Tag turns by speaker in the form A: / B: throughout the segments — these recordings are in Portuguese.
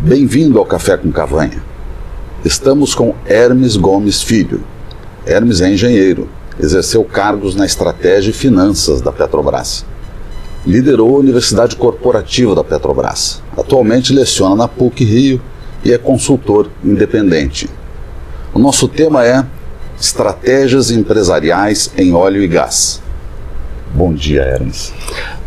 A: Bem-vindo ao Café com Cavanha. Estamos com Hermes Gomes Filho. Hermes é engenheiro, exerceu cargos na estratégia e finanças da Petrobras. Liderou a Universidade Corporativa da Petrobras. Atualmente leciona na PUC-Rio e é consultor independente. O nosso tema é Estratégias Empresariais em Óleo e Gás. Bom dia, Hermes.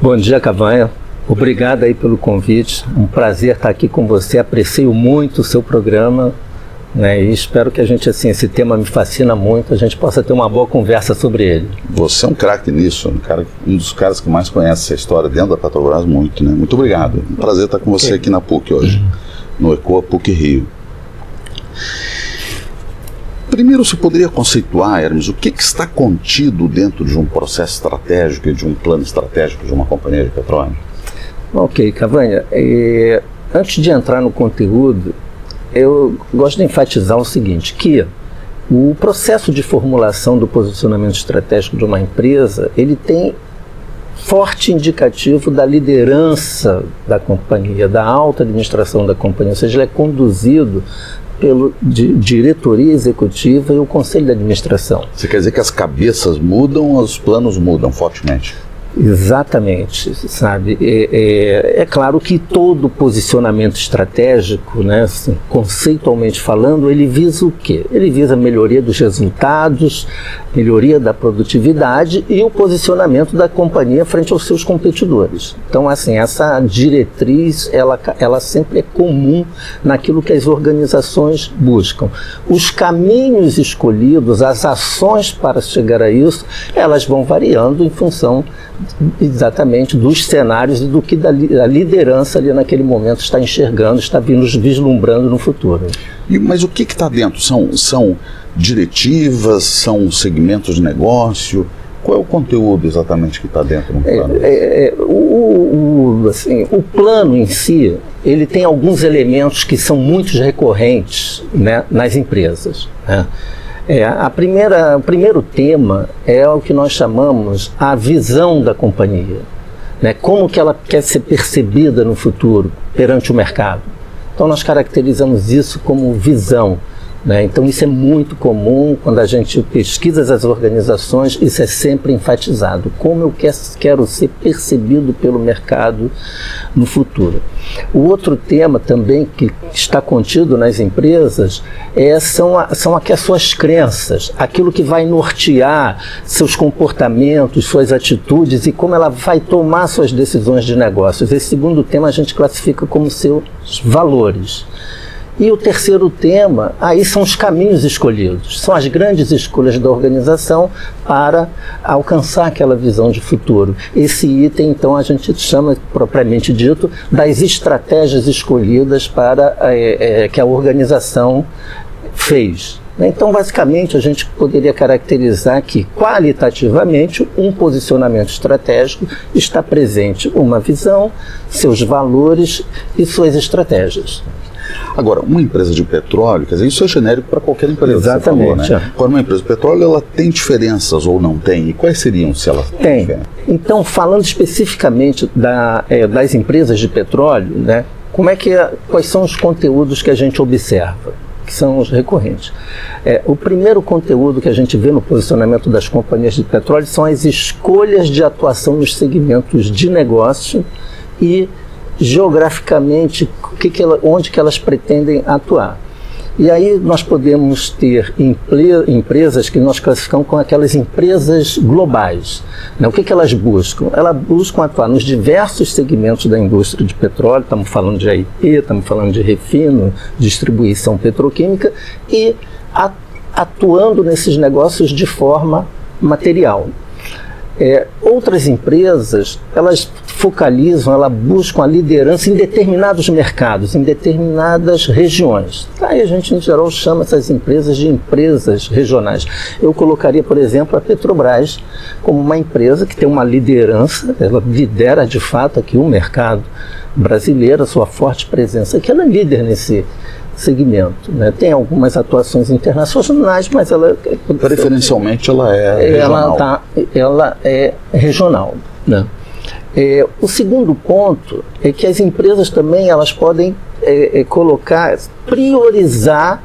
B: Bom dia, Cavanha. Obrigado aí pelo convite. Um prazer estar aqui com você. Aprecio muito o seu programa, né? E espero que a gente, assim, esse tema me fascina muito, a gente possa ter uma boa conversa sobre ele.
A: Você é um craque nisso, um dos caras que mais conhece essa história dentro da Petrobras, muito, né? Muito obrigado. Um prazer estar com você aqui na PUC hoje, no ECOA PUC-Rio. Primeiro, você poderia conceituar, Hermes, o que está contido dentro de um processo estratégico e de um plano estratégico de uma companhia de petróleo?
B: Ok, Cavanha, antes de entrar no conteúdo, eu gosto de enfatizar o seguinte, que o processo de formulação do posicionamento estratégico de uma empresa, ele tem forte indicativo da liderança da companhia, da alta administração da companhia, ou seja, ele é conduzido pela diretoria executiva e o conselho de administração.
A: Você quer dizer que as cabeças mudam, os planos mudam fortemente?
B: Exatamente, sabe? É claro que todo posicionamento estratégico, né, assim, conceitualmente falando, ele visa o quê? Ele visa a melhoria dos resultados, melhoria da produtividade e o posicionamento da companhia frente aos seus competidores. Então, assim, essa diretriz, ela sempre é comum naquilo que as organizações buscam. Os caminhos escolhidos, as ações para chegar a isso, elas vão variando em função exatamente dos cenários e do que a liderança ali naquele momento está enxergando, está vislumbrando no futuro.
A: Mas o que está dentro? São diretivas, são segmentos de negócio? Qual é o conteúdo exatamente que está dentro do plano?
B: O plano em si, ele tem alguns elementos que são muito recorrentes, né, nas empresas, né? O primeiro tema é o que nós chamamos a visão da companhia, né? Como que ela quer ser percebida no futuro perante o mercado. Então nós caracterizamos isso como visão, né? Então isso é muito comum quando a gente pesquisa as organizações, isso é sempre enfatizado, como eu quero ser percebido pelo mercado no futuro. O outro tema também que está contido nas empresas são aqui as suas crenças, aquilo que vai nortear seus comportamentos, suas atitudes e como ela vai tomar suas decisões de negócios. Esse segundo tema a gente classifica como seus valores. E o terceiro tema, aí são os caminhos escolhidos, são as grandes escolhas da organização para alcançar aquela visão de futuro. Esse item, então, a gente chama, propriamente dito, das estratégias escolhidas para que a organização fez. Então, basicamente, a gente poderia caracterizar que, qualitativamente, um posicionamento estratégico está presente uma visão, seus valores e suas estratégias.
A: Agora, uma empresa de petróleo, quer dizer, isso é genérico para qualquer empresa.
B: Exatamente.
A: Você falou, né? Agora, uma empresa de petróleo, ela tem diferenças ou não tem? E quais seriam, se ela tem?
B: Então, falando especificamente das empresas de petróleo, né, quais são os conteúdos que a gente observa, que são os recorrentes? O primeiro conteúdo que a gente vê no posicionamento das companhias de petróleo são as escolhas de atuação nos segmentos de negócio e geograficamente onde que elas pretendem atuar. E aí nós podemos ter empresas que nós classificamos como aquelas empresas globais, né? O que elas buscam? Elas buscam atuar nos diversos segmentos da indústria de petróleo, estamos falando de AIP, estamos falando de refino, distribuição petroquímica e atuando nesses negócios de forma material. Outras empresas, elas focalizam, elas buscam a liderança em determinados mercados, em determinadas regiões. Aí a gente, em geral, chama essas empresas de empresas regionais. Eu colocaria, por exemplo, a Petrobras como uma empresa que tem uma liderança, ela lidera de fato aqui o mercado brasileiro, a sua forte presença, que ela é líder nesse segmento, né? Tem algumas atuações internacionais, mas ela
A: preferencialmente ela é regional.
B: Ela é regional, né? O segundo ponto é que as empresas também elas podem priorizar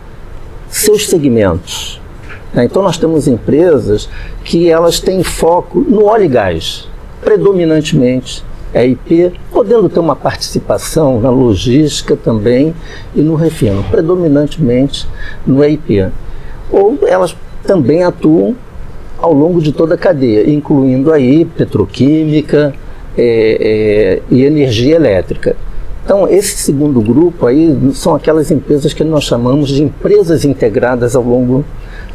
B: seus segmentos. Então nós temos empresas que elas têm foco no óleo e gás, predominantemente EIP, podendo ter uma participação na logística também e no refino, predominantemente no EIP. Ou elas também atuam ao longo de toda a cadeia, incluindo aí petroquímica e energia elétrica. Então, esse segundo grupo aí são aquelas empresas que nós chamamos de empresas integradas ao longo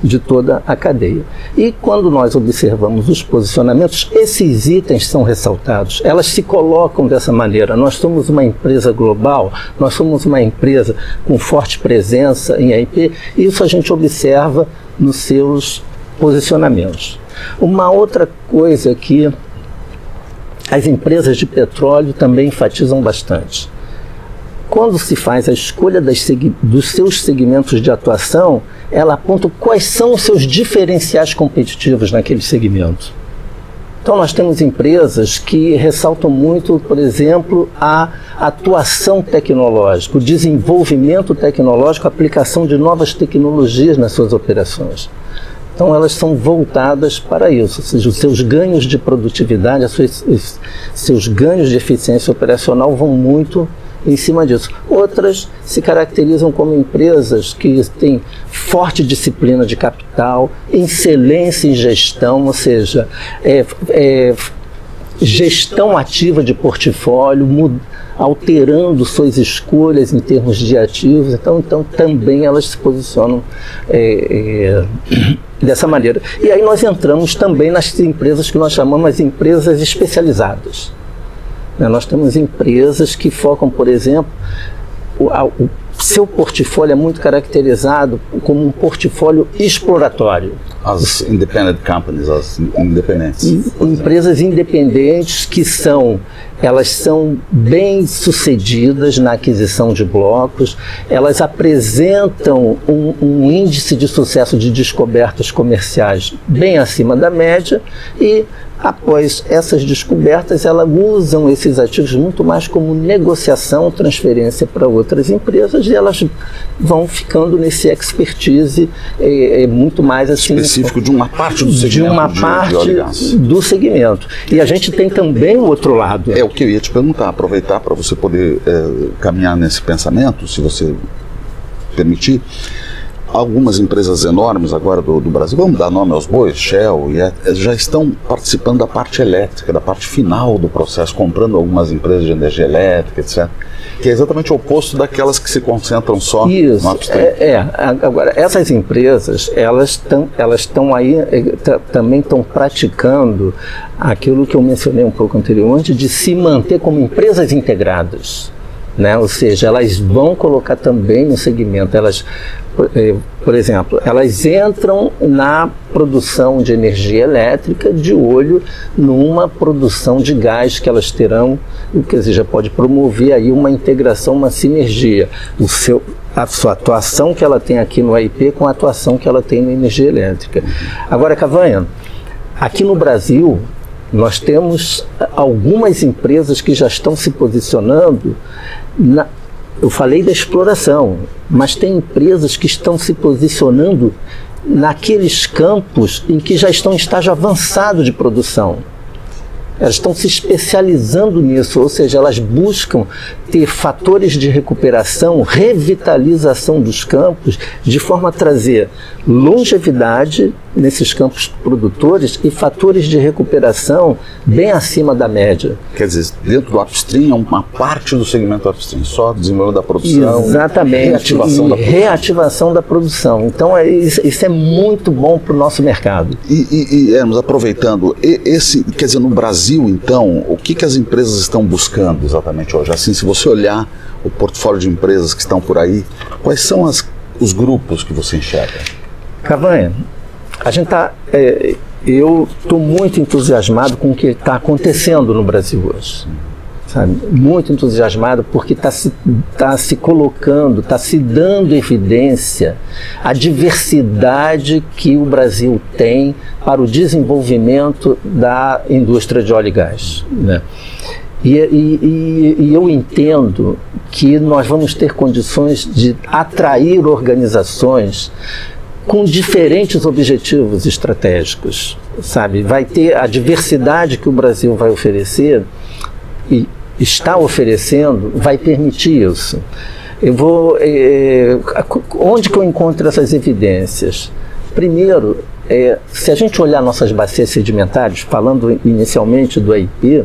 B: de toda a cadeia. E quando nós observamos os posicionamentos, esses itens são ressaltados, elas se colocam dessa maneira. Nós somos uma empresa global, nós somos uma empresa com forte presença em EIP, e isso a gente observa nos seus posicionamentos. Uma outra coisa que as empresas de petróleo também enfatizam bastante. Quando se faz a escolha dos seus segmentos de atuação, ela aponta quais são os seus diferenciais competitivos naquele segmento. Então nós temos empresas que ressaltam muito, por exemplo, a atuação tecnológica, o desenvolvimento tecnológico, a aplicação de novas tecnologias nas suas operações. Então elas são voltadas para isso, ou seja, os seus ganhos de produtividade, seus ganhos de eficiência operacional vão muito em cima disso. Outras se caracterizam como empresas que têm forte disciplina de capital, excelência em gestão, ou seja, gestão ativa de portfólio, alterando suas escolhas em termos de ativos. Então também elas se posicionam dessa maneira. E aí nós entramos também nas empresas que nós chamamos de empresas especializadas. Nós temos empresas que focam, por exemplo, o seu portfólio é muito caracterizado como um portfólio exploratório.
A: As independent companies, as independentes.
B: Empresas independentes que elas são bem sucedidas na aquisição de blocos, elas apresentam um índice de sucesso de descobertas comerciais bem acima da média e, após essas descobertas, elas usam esses ativos muito mais como negociação, transferência para outras empresas, e elas vão ficando nesse expertise muito mais assim,
A: específico de uma parte do segmento.
B: De uma parte do segmento. E a gente tem também o outro lado.
A: É o que eu ia te perguntar, aproveitar para você poder caminhar nesse pensamento, se você permitir. Algumas empresas enormes agora do Brasil, vamos dar nome aos bois, Shell, já estão participando da parte elétrica, da parte final do processo, comprando algumas empresas de energia elétrica, etc. Que é exatamente o oposto daquelas que se concentram só no upstream.
B: Agora, essas empresas, elas estão aí, também estão praticando aquilo que eu mencionei um pouco anteriormente, de se manter como empresas integradas. Ou seja, elas vão colocar também no segmento, por exemplo, elas entram na produção de energia elétrica de olho numa produção de gás que elas terão, quer dizer, já pode promover aí uma integração, uma sinergia, a sua atuação que ela tem aqui no EIP com a atuação que ela tem na energia elétrica. Agora, Cavanha, aqui no Brasil, nós temos algumas empresas que já estão se posicionando eu falei da exploração, mas tem empresas que estão se posicionando naqueles campos em que já estão em estágio avançado de produção. Elas estão se especializando nisso, ou seja, elas buscam ter fatores de recuperação, revitalização dos campos, de forma a trazer longevidade nesses campos produtores e fatores de recuperação bem acima da média.
A: Quer dizer, dentro do upstream, uma parte do segmento upstream, só desenvolvimento da produção,
B: exatamente, reativação da produção. Então, isso é muito bom para o nosso mercado.
A: Hermes, aproveitando, quer dizer, no Brasil, então, o que as empresas estão buscando exatamente hoje? Assim, se você olhar o portfólio de empresas que estão por aí, quais são os grupos que você enxerga?
B: Cavanha, eu estou muito entusiasmado com o que está acontecendo no Brasil hoje. sabe? Muito entusiasmado, porque está se colocando, está se dando evidência a diversidade que o Brasil tem para o desenvolvimento da indústria de óleo e gás, né? E eu entendo que nós vamos ter condições de atrair organizações com diferentes objetivos estratégicos, sabe? Vai ter a diversidade que o Brasil vai oferecer e está oferecendo, vai permitir isso. Onde que eu encontro essas evidências? Primeiro, se a gente olhar nossas bacias sedimentares, falando inicialmente do AIP,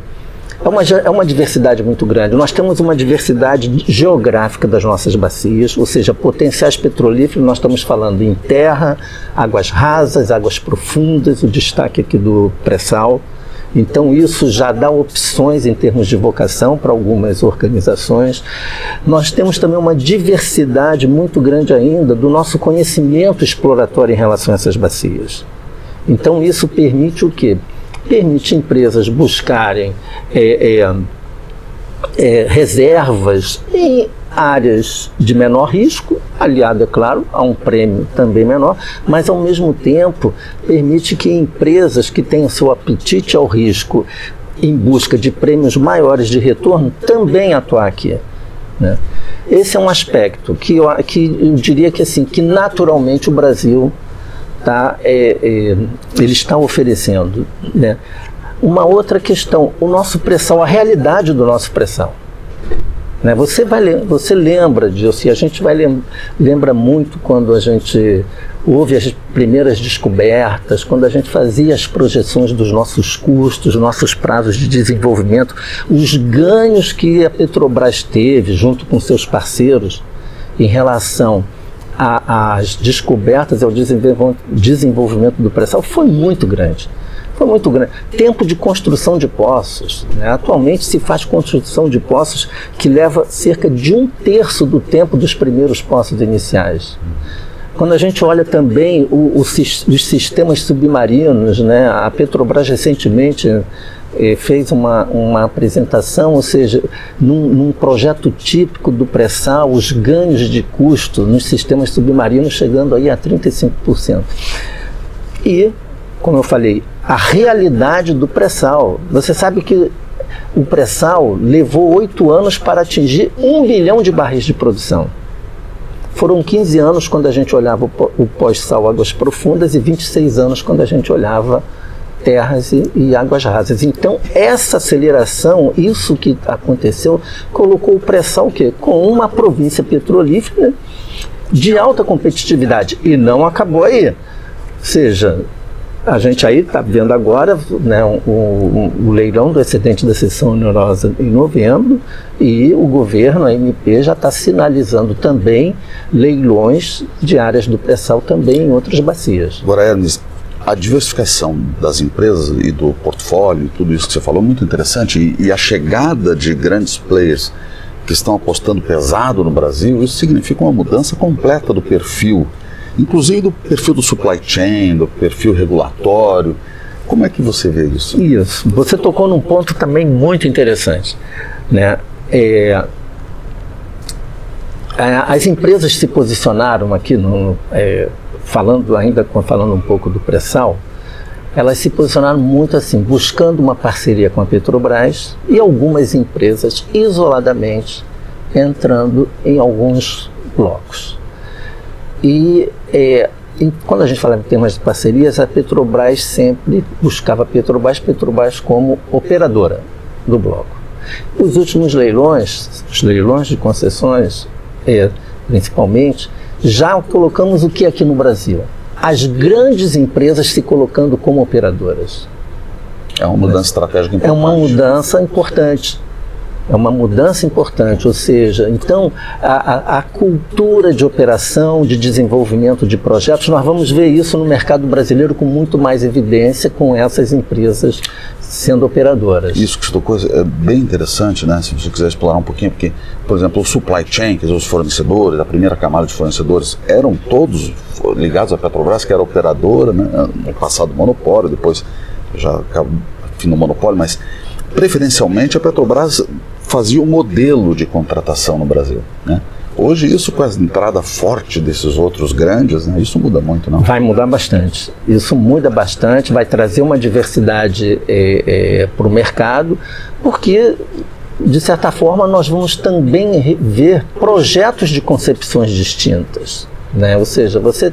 B: é uma diversidade muito grande. Nós temos uma diversidade geográfica das nossas bacias, ou seja, potenciais petrolíferos, nós estamos falando em terra, águas rasas, águas profundas, o destaque aqui do pré-sal. Então isso já dá opções em termos de vocação para algumas organizações. Nós temos também uma diversidade muito grande ainda do nosso conhecimento exploratório em relação a essas bacias. Então isso permite o quê? Permite empresas buscarem reservas em áreas de menor risco, aliado, é claro, a um prêmio também menor, mas ao mesmo tempo permite que empresas que tenham seu apetite ao risco em busca de prêmios maiores de retorno também atuar aqui, né? Esse é um aspecto que eu diria que, assim, que naturalmente o Brasil ele está oferecendo, né? Uma outra questão, o nosso pré-sal, a realidade do nosso pré-sal, né? Você lembra disso, e a gente lembra muito quando a gente houve as primeiras descobertas, quando a gente fazia as projeções dos nossos custos, nossos prazos de desenvolvimento, os ganhos que a Petrobras teve junto com seus parceiros em relação às descobertas e ao desenvolvimento do pré-sal foi muito grande. Foi muito grande. Tempo de construção de poços, né? Atualmente se faz construção de poços que leva cerca de 1/3 do tempo dos primeiros poços iniciais. Quando a gente olha também os sistemas submarinos, né? A Petrobras recentemente fez uma apresentação, ou seja, num projeto típico do pré-sal, os ganhos de custo nos sistemas submarinos chegando aí a 35%. E, como eu falei, a realidade do pré-sal. Você sabe que o pré-sal levou 8 anos para atingir 1 bilhão de barris de produção. Foram 15 anos quando a gente olhava o pós-sal águas profundas e 26 anos quando a gente olhava terras e águas rasas. Então, essa aceleração, isso que aconteceu, colocou o pré-sal com uma província petrolífera de alta competitividade. E não acabou aí. Ou seja, a gente aí está vendo agora, né, o leilão do excedente da seção onerosa em novembro, e o governo, a ANP, já está sinalizando também leilões de áreas do pré-sal também em outras bacias.
A: Agora, Hermes, a diversificação das empresas e do portfólio, tudo isso que você falou, muito interessante, e a chegada de grandes players que estão apostando pesado no Brasil, isso significa uma mudança completa do perfil, inclusive do perfil do supply chain, do perfil regulatório. Como é que você vê isso?
B: Isso, você tocou num ponto também muito interessante, né? As empresas se posicionaram aqui, falando um pouco do pré-sal, elas se posicionaram muito assim, buscando uma parceria com a Petrobras e algumas empresas isoladamente entrando em alguns blocos. E quando a gente fala em termos de parcerias, a Petrobras sempre buscava a Petrobras como operadora do bloco. Os últimos leilões, os leilões de concessões, principalmente, já colocamos o que aqui no Brasil? As grandes empresas se colocando como operadoras.
A: É uma mudança estratégica importante.
B: É uma mudança importante. É uma mudança importante, ou seja, então a cultura de operação, de desenvolvimento de projetos, nós vamos ver isso no mercado brasileiro com muito mais evidência, com essas empresas sendo operadoras.
A: Isso que você tocou é bem interessante, né? Se você quiser explorar um pouquinho, porque, por exemplo, o supply chain, quer dizer, os fornecedores, a primeira camada de fornecedores, eram todos ligados à Petrobras, que era operadora, né? No passado monopólio, depois já acabou fim do monopólio, mas preferencialmente a Petrobras fazia o modelo de contratação no Brasil, né? Hoje isso, com a entrada forte desses outros grandes, né, isso muda muito, não?
B: Vai mudar bastante. Isso muda bastante, vai trazer uma diversidade para o mercado, porque, de certa forma, nós vamos também ver projetos de concepções distintas, né? Ou seja, você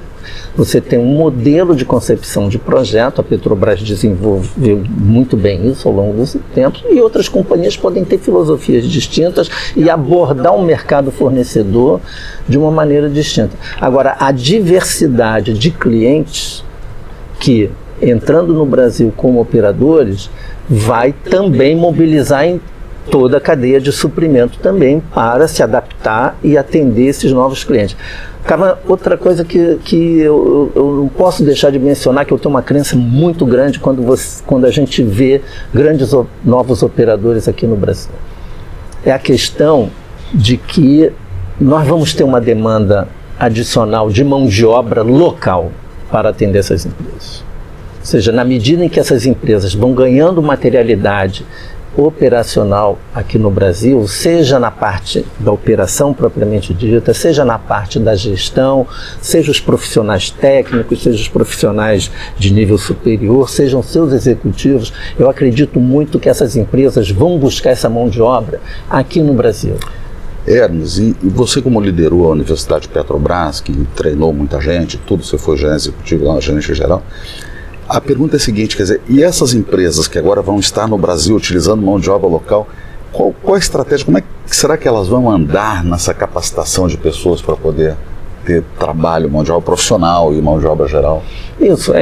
B: tem um modelo de concepção de projeto, a Petrobras desenvolveu muito bem isso ao longo dos tempos, e outras companhias podem ter filosofias distintas e abordar o mercado fornecedor de uma maneira distinta. Agora, a diversidade de clientes que, entrando no Brasil como operadores, vai também mobilizar em toda a cadeia de suprimento também para se adaptar e atender esses novos clientes. Cara, outra coisa que eu não posso deixar de mencionar, que eu tenho uma crença muito grande quando a gente vê grandes novos operadores aqui no Brasil, é a questão de que nós vamos ter uma demanda adicional de mão de obra local para atender essas empresas. Ou seja, na medida em que essas empresas vão ganhando materialidade operacional aqui no Brasil, seja na parte da operação propriamente dita, seja na parte da gestão, seja os profissionais técnicos, seja os profissionais de nível superior, sejam seus executivos, eu acredito muito que essas empresas vão buscar essa mão de obra aqui no Brasil.
A: Hermes, e você, como liderou a Universidade Petrobras, que treinou muita gente, tudo, você foi gerente executivo lá, gerente geral, a pergunta é a seguinte, quer dizer, e essas empresas que agora vão estar no Brasil utilizando mão de obra local, qual a estratégia, como é que será que elas vão andar nessa capacitação de pessoas para poder ter trabalho, mão de obra profissional e mão de obra geral?
B: Isso,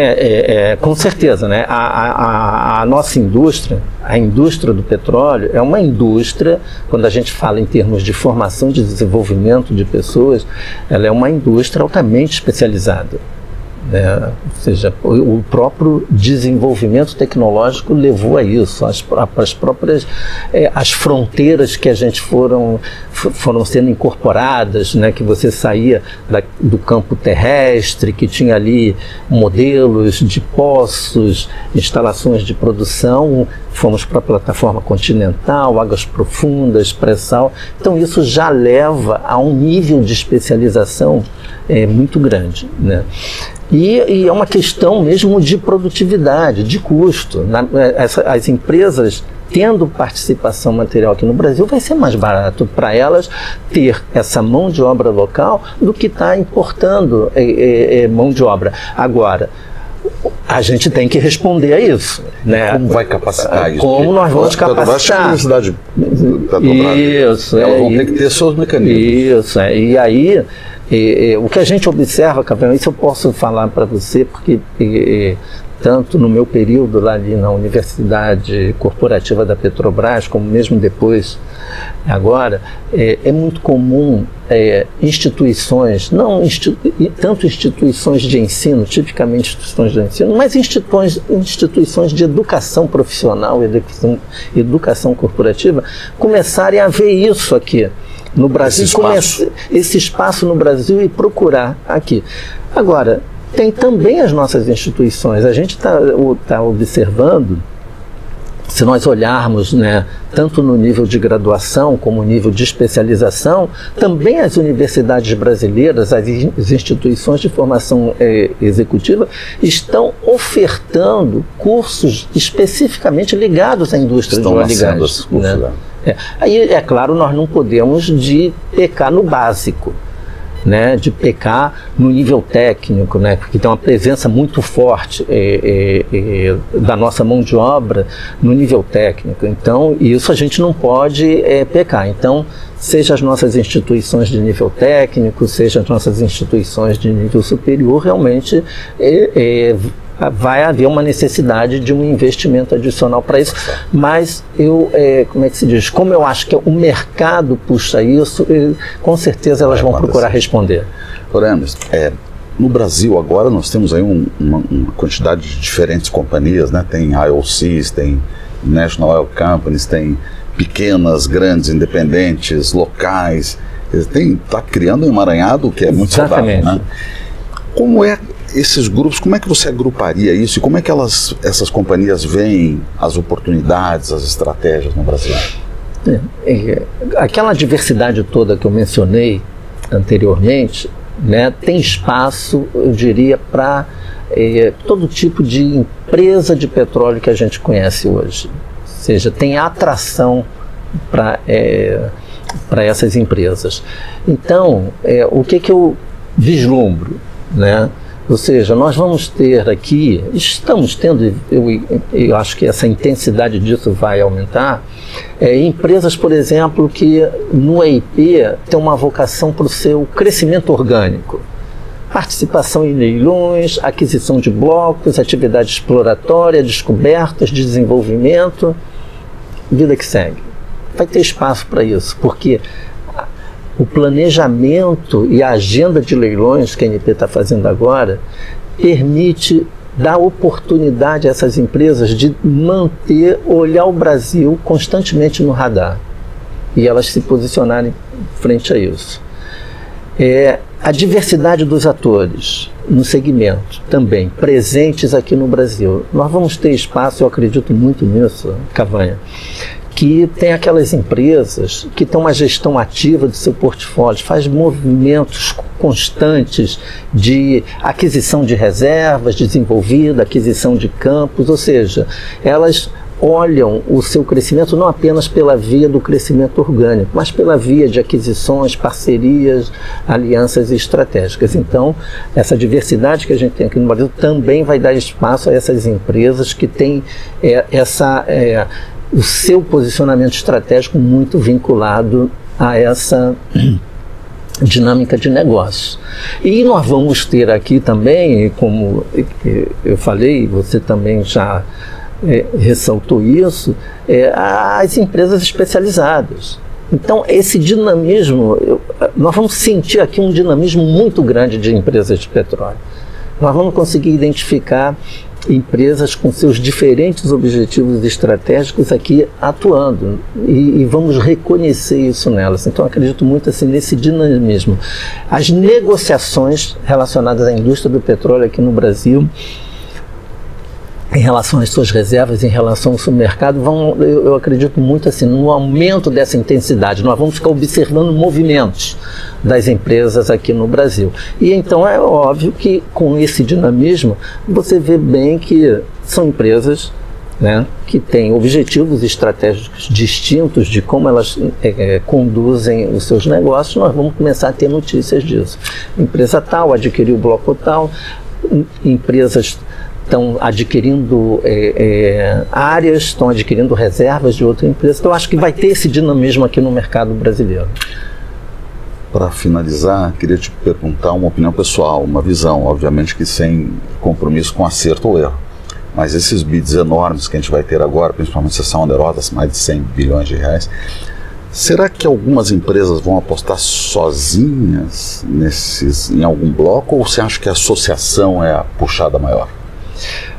B: com certeza, né? A nossa indústria, a indústria do petróleo, é uma indústria, quando a gente fala em termos de formação e de desenvolvimento de pessoas, ela é uma indústria altamente especializada. Ou seja, o próprio desenvolvimento tecnológico levou a isso, as próprias as fronteiras que a gente foram sendo incorporadas, né, que você saía do campo terrestre, que tinha ali modelos de poços, instalações de produção, fomos para a plataforma continental, águas profundas, pré-sal, então isso já leva a um nível de especialização muito grande, né? E é uma questão mesmo de produtividade, de custo. As empresas tendo participação material aqui no Brasil, vai ser mais barato para elas ter essa mão de obra local do que estar importando mão de obra. Agora, a gente tem que responder a isso, né?
A: Como vai capacitar isso?
B: Como nós vamos capacitar? Isso,
A: elas vão ter que ter seus mecanismos.
B: Isso, e aí... o que a gente observa, Capitão, isso eu posso falar para você, porque tanto no meu período lá ali na Universidade Corporativa da Petrobras, como mesmo depois, agora, é muito comum instituições, tanto instituições de ensino, tipicamente instituições de ensino, mas instituições de educação profissional, educação corporativa, começarem a ver isso aqui no Brasil, esse espaço no Brasil e procurar aqui. Agora, tem também as nossas instituições. A gente tá observando, se nós olharmos, né, tanto no nível de graduação como no nível de especialização, também as universidades brasileiras, as instituições de formação executiva, estão ofertando cursos especificamente ligados à indústria de óleo e gás. Né? Aí, é claro, nós não podemos pecar no básico, né, de pecar no nível técnico, né, porque tem uma presença muito forte da nossa mão de obra no nível técnico. Então, isso a gente não pode pecar. Então, seja as nossas instituições de nível técnico, seja as nossas instituições de nível superior, realmente vai haver uma necessidade de um investimento adicional para isso, mas como é que se diz? Como eu acho que o mercado puxa isso, com certeza elas vão procurar responder.
A: Hermes, no Brasil agora nós temos aí uma quantidade de diferentes companhias, né? Tem IOCs, tem National Oil Companies, tem pequenas, grandes, independentes, locais, está criando um emaranhado que é muito saudável, né? Como esses grupos, como é que você agruparia isso e como é que essas companhias veem as oportunidades, as estratégias no Brasil?
B: Aquela diversidade toda que eu mencionei anteriormente, né, tem espaço, eu diria, para todo tipo de empresa de petróleo que a gente conhece hoje. Ou seja, tem atração para essas empresas. Então, o que eu vislumbro, né? Ou seja, nós vamos ter aqui, estamos tendo, eu acho que essa intensidade disso vai aumentar, empresas, por exemplo, que no EIP tem uma vocação para o seu crescimento orgânico. Participação em leilões, aquisição de blocos, atividade exploratória, descobertas, desenvolvimento, vida que segue. Vai ter espaço para isso, porque o planejamento e a agenda de leilões que a ANP está fazendo agora permite dar oportunidade a essas empresas de olhar o Brasil constantemente no radar e elas se posicionarem frente a isso. A diversidade dos atores no segmento também presentes aqui no Brasil. Nós vamos ter espaço, eu acredito muito nisso, Cavanha, que tem aquelas empresas que têm uma gestão ativa do seu portfólio, faz movimentos constantes de aquisição de reservas desenvolvida, aquisição de campos, ou seja, elas olham o seu crescimento não apenas pela via do crescimento orgânico, mas pela via de aquisições, parcerias, alianças estratégicas. Então, essa diversidade que a gente tem aqui no Brasil também vai dar espaço a essas empresas que têm o seu posicionamento estratégico muito vinculado a essa dinâmica de negócios. E nós vamos ter aqui também, como eu falei, você também já ressaltou isso, as empresas especializadas. Então, esse dinamismo, nós vamos sentir aqui um dinamismo muito grande de empresas de petróleo. Nós vamos conseguir identificar empresas com seus diferentes objetivos estratégicos aqui atuando e vamos reconhecer isso nelas. Então, acredito muito assim nesse dinamismo. As negociações relacionadas à indústria do petróleo aqui no Brasil, em relação às suas reservas, em relação ao seu mercado, eu acredito muito assim no aumento dessa intensidade. Nós vamos ficar observando movimentos das empresas aqui no Brasil. E então é óbvio que com esse dinamismo você vê bem que são empresas, né, que têm objetivos estratégicos distintos de como elas conduzem os seus negócios. Nós vamos começar a ter notícias disso. Empresa tal adquiriu o bloco tal, empresas estão adquirindo áreas, estão adquirindo reservas de outra empresa. Então, eu acho que vai ter esse dinamismo aqui no mercado brasileiro.
A: Para finalizar, queria te perguntar uma opinião pessoal, uma visão, obviamente que sem compromisso com acerto ou erro. Mas esses bids enormes que a gente vai ter agora, principalmente sessão onerosa, mais de 100 bilhões de reais, será que algumas empresas vão apostar sozinhas em algum bloco, ou você acha que a associação é a puxada maior?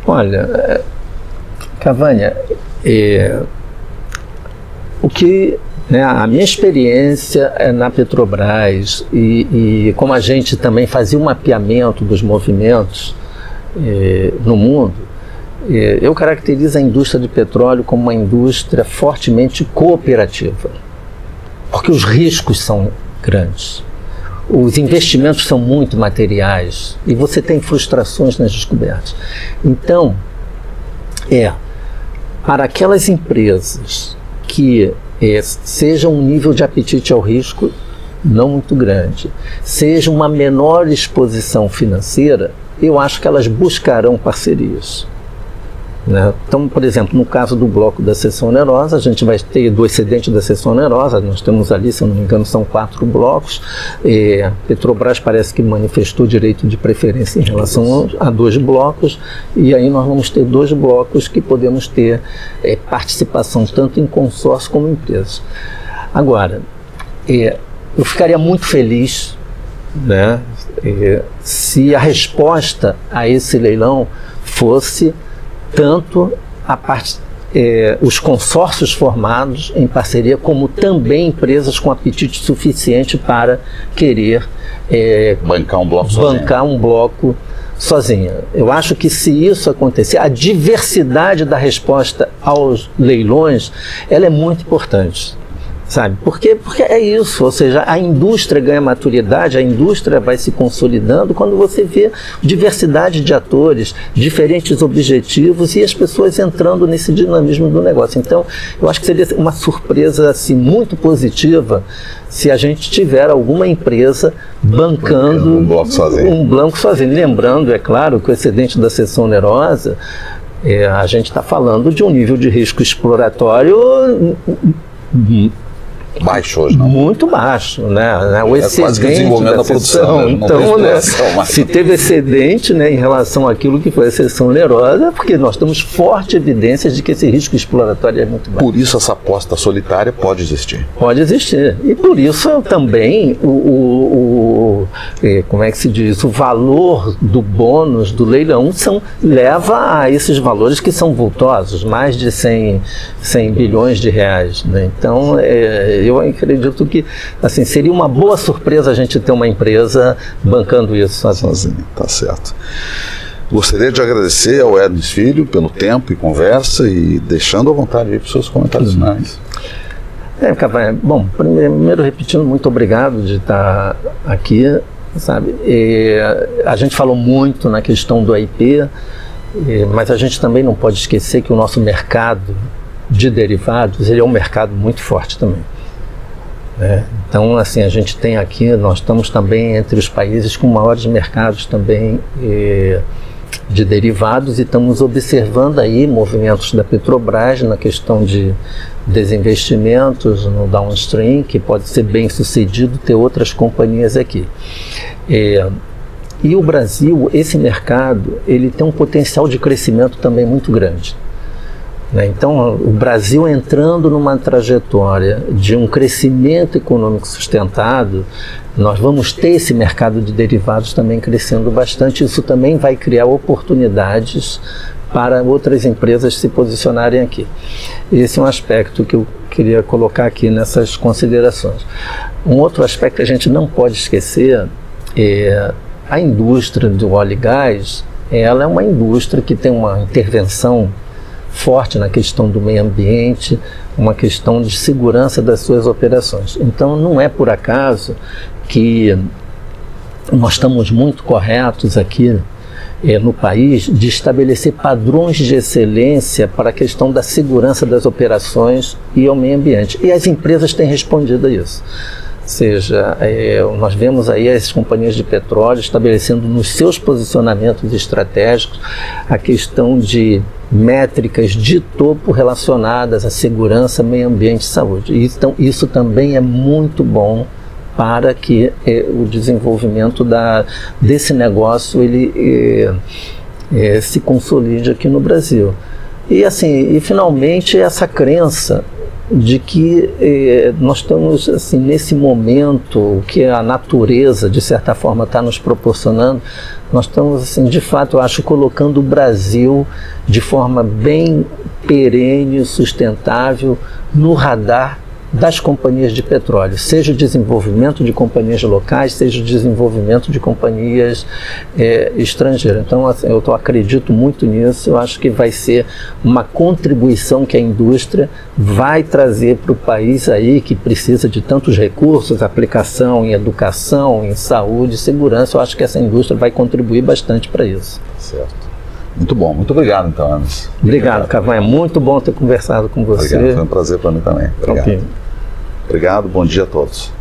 B: Olha, Cavanha, a minha experiência na Petrobras e como a gente também fazia um mapeamento dos movimentos no mundo, eu caracterizo a indústria de petróleo como uma indústria fortemente cooperativa, porque os riscos são grandes. Os investimentos são muito materiais e você tem frustrações nas descobertas. Então, para aquelas empresas que seja um nível de apetite ao risco não muito grande, seja uma menor exposição financeira, eu acho que elas buscarão parcerias. Né? Então, por exemplo, no caso do bloco da seção onerosa, a gente vai ter do excedente da seção onerosa, nós temos ali, se eu não me engano, são 4 blocos. Petrobras parece que manifestou direito de preferência em relação a 2 blocos, e aí nós vamos ter 2 blocos que podemos ter participação tanto em consórcio como em empresas. Agora, eu ficaria muito feliz, né, se a resposta a esse leilão fosse tanto os consórcios formados em parceria, como também empresas com apetite suficiente para querer bancar um bloco sozinha. Eu acho que se isso acontecer, a diversidade da resposta aos leilões, ela é muito importante. Sabe? Porque é isso, ou seja, a indústria ganha maturidade, a indústria vai se consolidando quando você vê diversidade de atores, diferentes objetivos e as pessoas entrando nesse dinamismo do negócio. Então, eu acho que seria uma surpresa assim, muito positiva se a gente tiver alguma empresa bancando um banco sozinho. Lembrando, é claro, que o excedente da cessão onerosa, a gente está falando de um nível de risco exploratório
A: baixo hoje, não?
B: Muito baixo, né? O excedente da
A: produção,
B: então, né, se teve excedente, né, em relação àquilo que foi a cessão onerosa, é porque nós temos fortes evidências de que esse risco exploratório é muito baixo.
A: Por isso essa aposta solitária pode existir.
B: Pode existir. E por isso também como é que se diz? O valor do bônus do leilão leva a esses valores que são vultosos, mais de 100 bilhões de reais, né? Então, eu acredito que assim, seria uma boa surpresa a gente ter uma empresa bancando isso sozinho.
A: Tá certo. Gostaria de agradecer ao Hermes Filho pelo tempo e conversa e deixando à vontade aí para os seus comentários finais.
B: Cavanha, bom, primeiro repetindo, muito obrigado de estar aqui, sabe? A gente falou muito na questão do AIP, mas a gente também não pode esquecer que o nosso mercado de derivados, ele é um mercado muito forte também. Então, assim, a gente tem aqui, nós estamos também entre os países com maiores mercados também de derivados e estamos observando aí movimentos da Petrobras na questão de desinvestimentos no downstream, que pode ser bem sucedido ter outras companhias aqui. E o Brasil, esse mercado, ele tem um potencial de crescimento também muito grande. Então, o Brasil entrando numa trajetória de um crescimento econômico sustentado, nós vamos ter esse mercado de derivados também crescendo bastante. Isso também vai criar oportunidades para outras empresas se posicionarem aqui. Esse é um aspecto que eu queria colocar aqui nessas considerações. Um outro aspecto que a gente não pode esquecer é a indústria do óleo e gás. Ela é uma indústria que tem uma intervenção forte na questão do meio ambiente, uma questão de segurança das suas operações. Então, não é por acaso que nós estamos muito corretos aqui no país de estabelecer padrões de excelência para a questão da segurança das operações e ao meio ambiente. E as empresas têm respondido a isso. Ou seja, nós vemos aí as companhias de petróleo estabelecendo nos seus posicionamentos estratégicos a questão de métricas de topo relacionadas à segurança, meio ambiente e saúde. Então, isso também é muito bom para que o desenvolvimento desse negócio ele se consolide aqui no Brasil. E assim, finalmente essa crença de que nós estamos assim, nesse momento que a natureza de certa forma está nos proporcionando, nós estamos assim, de fato, eu acho, colocando o Brasil de forma bem perene, sustentável no radar das companhias de petróleo, seja o desenvolvimento de companhias locais, seja o desenvolvimento de companhias estrangeiras. Então, assim, eu acredito muito nisso, eu acho que vai ser uma contribuição que a indústria vai trazer para o país aí, que precisa de tantos recursos, aplicação em educação, em saúde, segurança. Eu acho que essa indústria vai contribuir bastante para isso.
A: Certo. Muito bom, muito obrigado então, Hermes.
B: Obrigado, Cavanha, muito bom ter conversado com você.
A: Obrigado, foi um prazer para mim também. Obrigado. Okay. Obrigado, bom dia a todos.